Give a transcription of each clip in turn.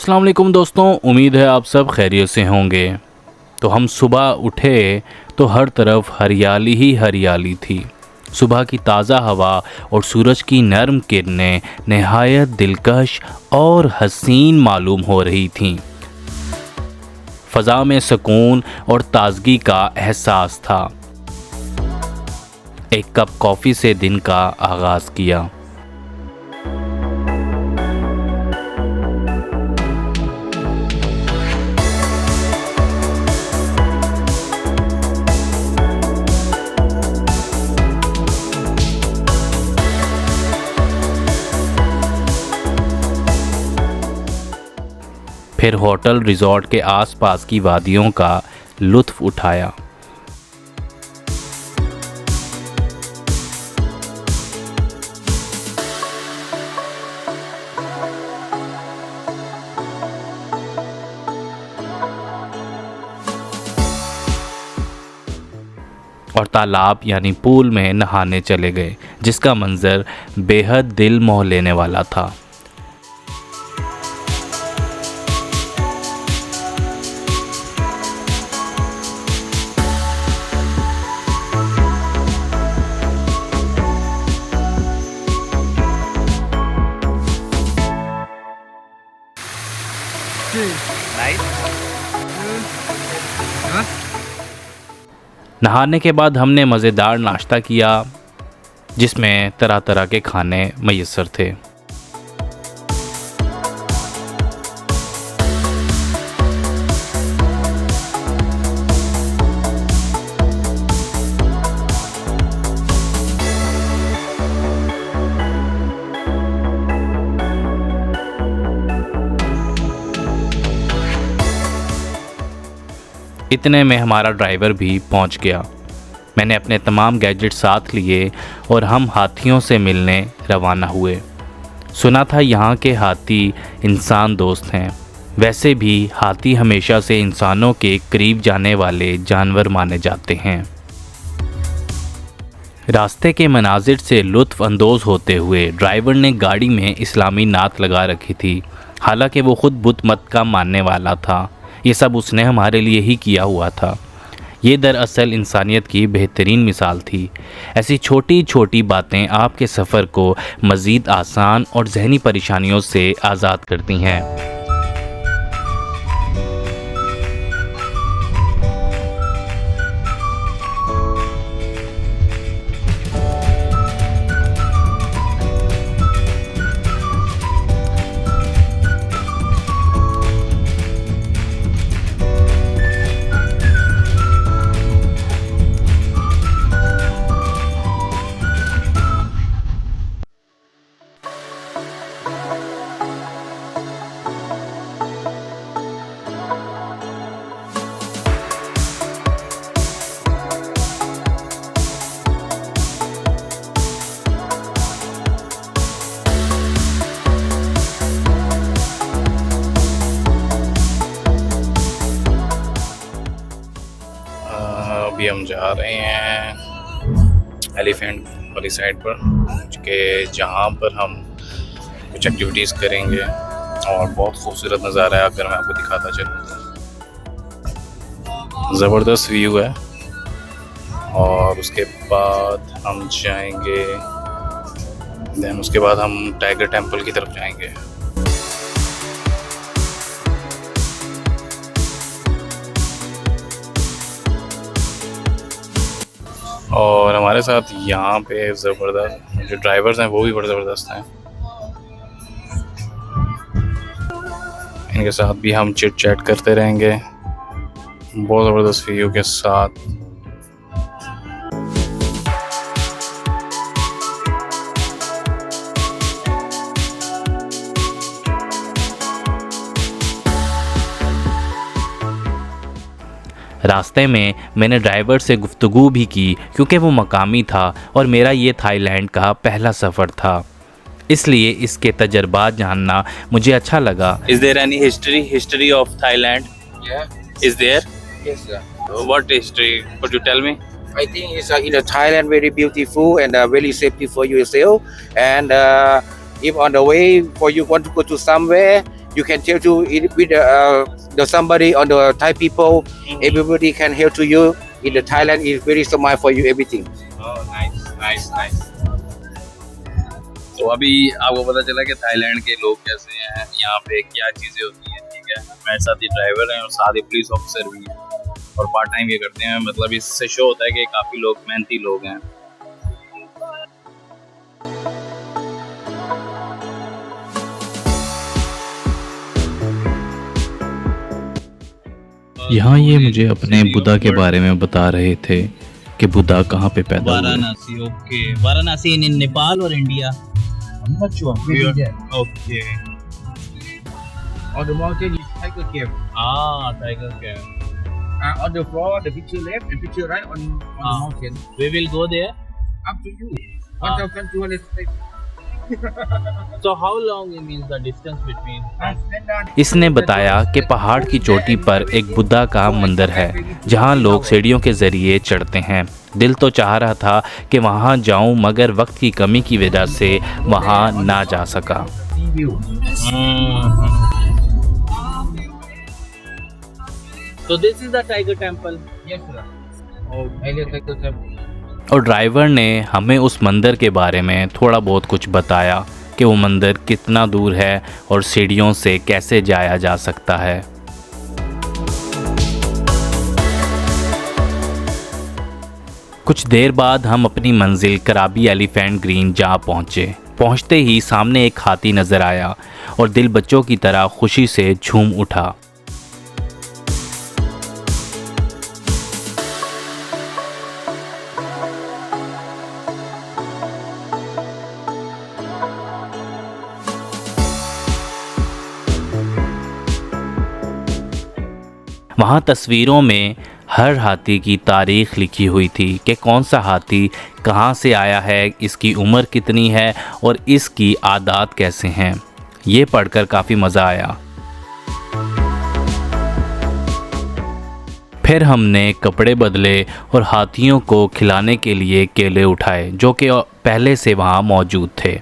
अस्सलाम वालेकुम दोस्तों, उम्मीद है आप सब खैरियत से होंगे। तो हम सुबह उठे तो हर तरफ हरियाली ही हरियाली थी। सुबह की ताज़ा हवा और सूरज की नरम किरणें नहायत दिलकश और हसीन मालूम हो रही थीं। फ़ज़ा में सुकून और ताज़गी का एहसास था। एक कप कॉफ़ी से दिन का आगाज़ किया। फिर होटल रिजॉर्ट के आसपास की वादियों का लुत्फ़ उठाया। और तालाब यानी पूल में नहाने चले गए, जिसका मंजर बेहद दिल मोह लेने वाला था। नहाने के बाद हमने मज़ेदार नाश्ता किया, जिसमें तरह तरह के खाने मैसर थे। इतने में हमारा ड्राइवर भी पहुंच गया। मैंने अपने तमाम गैजेट साथ लिए और हम हाथियों से मिलने रवाना हुए। सुना था यहाँ के हाथी इंसान दोस्त हैं। वैसे भी हाथी हमेशा से इंसानों के करीब जाने वाले जानवर माने जाते हैं। रास्ते के मनाजिर से लुत्फ़ अंदोज़ होते हुए ड्राइवर ने गाड़ी में इस्लामी नात लगा रखी थी। हालांकि वो ख़ुद बुत मत का मानने वाला था। ये सब उसने हमारे लिए ही किया हुआ था। ये दरअसल इंसानियत की बेहतरीन मिसाल थी। ऐसी छोटी छोटी बातें आपके सफ़र को मज़ीद आसान और ज़हनी परेशानियों से आज़ाद करती हैं। अभी हम जा रहे हैं एलिफेंट वाली साइड पर, कि जहाँ पर हम कुछ एक्टिविटीज़ करेंगे और बहुत खूबसूरत नज़ारा है। अगर मैं आपको दिखाता चलूँ, ज़बरदस्त व्यू है। और उसके बाद हम जाएंगे, देन उसके बाद हम टाइगर टेंपल की तरफ जाएंगे। और हमारे साथ यहाँ पे ज़बरदस्त जो ड्राइवर्स हैं वो भी बड़े ज़बरदस्त हैं। इनके साथ भी हम चिट चैट करते रहेंगे, बहुत ज़बरदस्त व्यू के साथ। रास्ते में मैंने ड्राइवर से गुफ्तगू भी की, क्योंकि वो मकामी था और मेरा ये थाईलैंड का पहला सफ़र था, इसलिए इसके तजर्बात जानना मुझे अच्छा लगा। Is there any history of Thailand? Yeah. Is there? Yes, sir. What history? Could you tell me? I think it's in Thailand very beautiful and very safety for yourself. And if on the way for you want to go to somewhere, You can tell to it with the somebody or the Thai people. Everybody can help to you. In the Thailand, is very smile for you everything. Oh, nice. तो अभी आपको पता चला कि Thailand के लोग कैसे हैं, यहाँ पे क्या चीज़ें होती हैं, ठीक है। हमारे साथ ही ड्राइवर हैं और साथ ही पुलिस ऑफिसर भी हैं और पार्ट टाइम ये करते हैं। मतलब इससे शो होता है कि काफ़ी लोग मेहनती लोग हैं। यहाँ ये मुझे अपने बुद्धा के बारे में बता रहे थे कि बुद्धा कहाँ पे पैदा हुए। वाराणसी, ओके। वाराणसी इन नेपाल और India? I'm not sure. Okay. On the mountain is Tiger Cave. Tiger Cave. On the floor, the picture left and picture right on the mountain. We will go there. Up to you. 1,200 steps. So how long it means the distance between? इसने बताया कि पहाड़ की चोटी पर एक बुद्धा का मंदिर है जहां लोग सीढ़ियों के जरिए चढ़ते हैं। दिल तो चाह रहा था कि वहां जाऊं, मगर वक्त की कमी की वजह से वहां ना जा सका। So this is the Tiger Temple. Yes, sir. Oh, earlier Tiger Temple. और ड्राइवर ने हमें उस मंदिर के बारे में थोड़ा बहुत कुछ बताया कि वो मंदिर कितना दूर है और सीढ़ियों से कैसे जाया जा सकता है। कुछ देर बाद हम अपनी मंजिल कराबी एलिफेंट ग्रीन जा पहुँचे। पहुँचते ही सामने एक हाथी नज़र आया और दिल बच्चों की तरह खुशी से झूम उठा। वहाँ तस्वीरों में हर हाथी की तारीख़ लिखी हुई थी कि कौन सा हाथी कहाँ से आया है, इसकी उम्र कितनी है और इसकी आदत कैसे हैं। ये पढ़कर काफ़ी मज़ा आया। फिर हमने कपड़े बदले और हाथियों को खिलाने के लिए केले उठाए जो कि पहले से वहाँ मौजूद थे।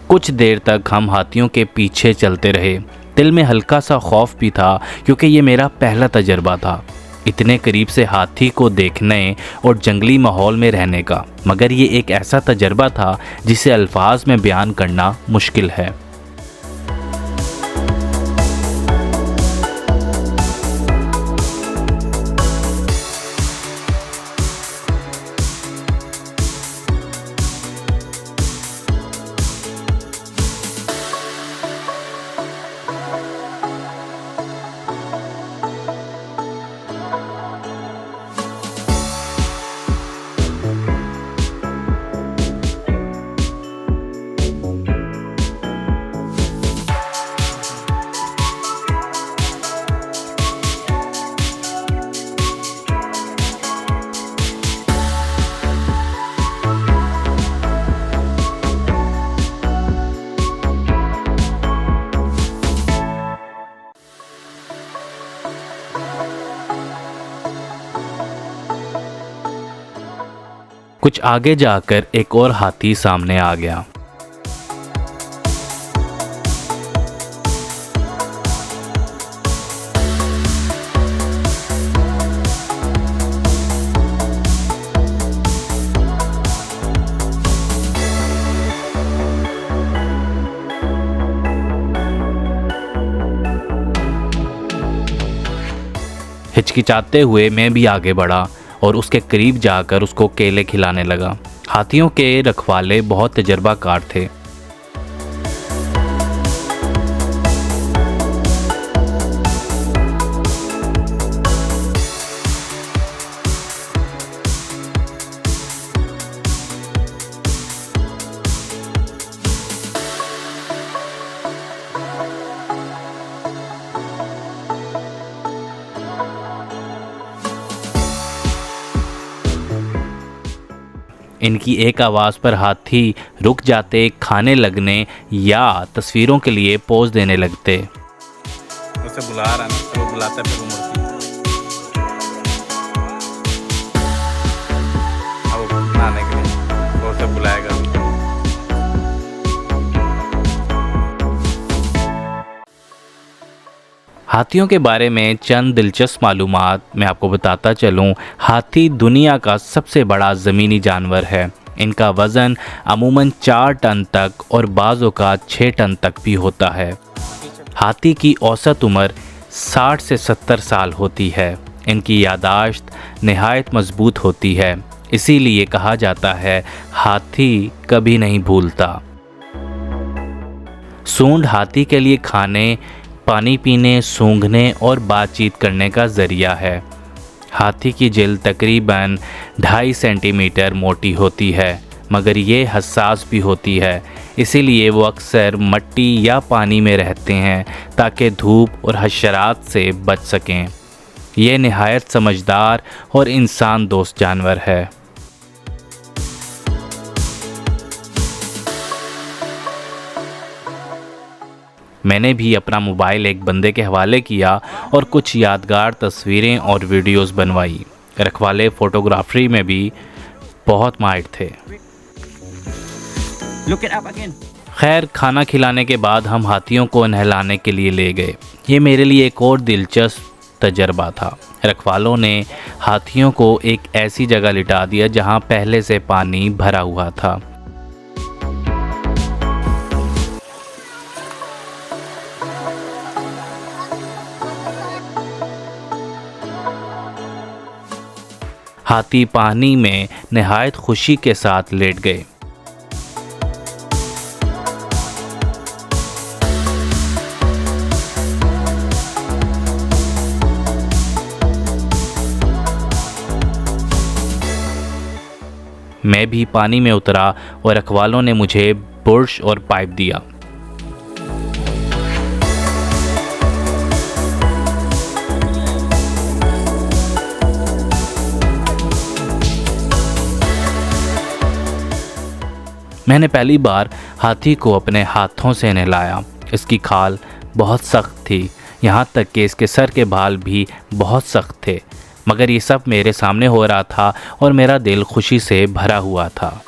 कुछ देर तक हम हाथियों के पीछे चलते रहे। दिल में हल्का सा खौफ भी था क्योंकि ये मेरा पहला तजर्बा था इतने करीब से हाथी को देखने और जंगली माहौल में रहने का। मगर ये एक ऐसा तजर्बा था जिसे अल्फाज में बयान करना मुश्किल है। कुछ आगे जाकर एक और हाथी सामने आ गया। हिचकिचाते हुए मैं भी आगे बढ़ा और उसके करीब जाकर उसको केले खिलाने लगा। हाथियों के रखवाले बहुत तजर्बाकार थे। इनकी एक आवाज़ पर हाथी रुक जाते, खाने लगने या तस्वीरों के लिए पोज देने लगते। उसे बुला रहा ना, तो वो बुलाता है, फिर वो मुड़ती है। अब वो नहाने के लिए वो उसे बुलाएगा। हाथियों के बारे में चंद दिलचस्प मालूमात मैं आपको बताता चलूं। हाथी दुनिया का सबसे बड़ा ज़मीनी जानवर है। इनका वज़न अमूमन 4 टन तक और बाज़ों का 6 टन तक भी होता है। हाथी की औसत उम्र 60 से 70 साल होती है। इनकी यादाश्त नहायत मजबूत होती है, इसीलिए कहा जाता है हाथी कभी नहीं भूलता। सूंड हाथी के लिए खाने, पानी पीने, सूंघने और बातचीत करने का ज़रिया है। हाथी की जिल्द तकरीबन 2.5 सेंटीमीटर मोटी होती है, मगर ये हसास भी होती है, इसीलिए वो अक्सर मिट्टी या पानी में रहते हैं ताकि धूप और हशरात से बच सकें। ये निहायत समझदार और इंसान दोस्त जानवर है। मैंने भी अपना मोबाइल एक बंदे के हवाले किया और कुछ यादगार तस्वीरें और वीडियोस बनवाई। रखवाले फ़ोटोग्राफी में भी बहुत माहिर थे। खैर, खाना खिलाने के बाद हम हाथियों को नहलाने के लिए ले गए। ये मेरे लिए एक और दिलचस्प तजर्बा था। रखवालों ने हाथियों को एक ऐसी जगह लिटा दिया जहाँ पहले से पानी भरा हुआ था। हाथी पानी में नहायत खुशी के साथ लेट गए। मैं भी पानी में उतरा और रखवालों ने मुझे बुर्श और पाइप दिया। मैंने पहली बार हाथी को अपने हाथों से नहलाया। इसकी खाल बहुत सख्त थी, यहाँ तक कि इसके सर के बाल भी बहुत सख्त थे, मगर ये सब मेरे सामने हो रहा था और मेरा दिल खुशी से भरा हुआ था।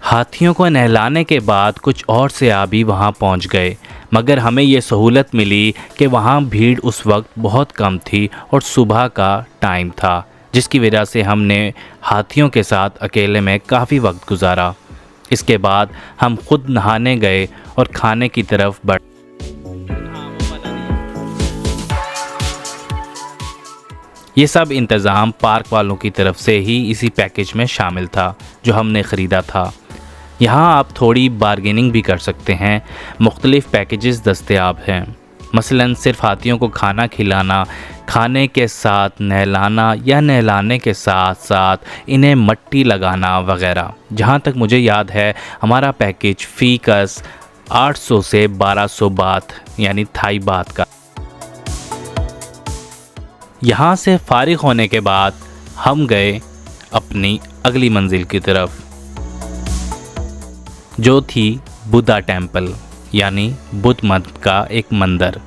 हाथियों को नहलाने के बाद कुछ और सयाबी वहां पहुंच गए, मगर हमें ये सहूलत मिली कि वहां भीड़ उस वक्त बहुत कम थी और सुबह का टाइम था, जिसकी वजह से हमने हाथियों के साथ अकेले में काफ़ी वक्त गुजारा। इसके बाद हम खुद नहाने गए और खाने की तरफ बढ़। ये सब इंतज़ाम पार्क वालों की तरफ से ही इसी पैकेज में शामिल था जो हमने ख़रीदा था। यहाँ आप थोड़ी बार्गेनिंग भी कर सकते हैं। मुख्तलिफ़ पैकेजेस दस्तयाब हैं, मसलन सिर्फ हाथियों को खाना खिलाना, खाने के साथ नहलाना या नहलाने के साथ साथ इन्हें मट्टी लगाना वगैरह। जहाँ तक मुझे याद है हमारा पैकेज फ़ी कस 800 से 1200 बात यानी थाई बात का। यहाँ से फारिग होने के बाद हम गए अपनी अगली मंजिल की तरफ, जो थी बुद्धा टेम्पल, यानी बुद्ध मत का एक मंदिर।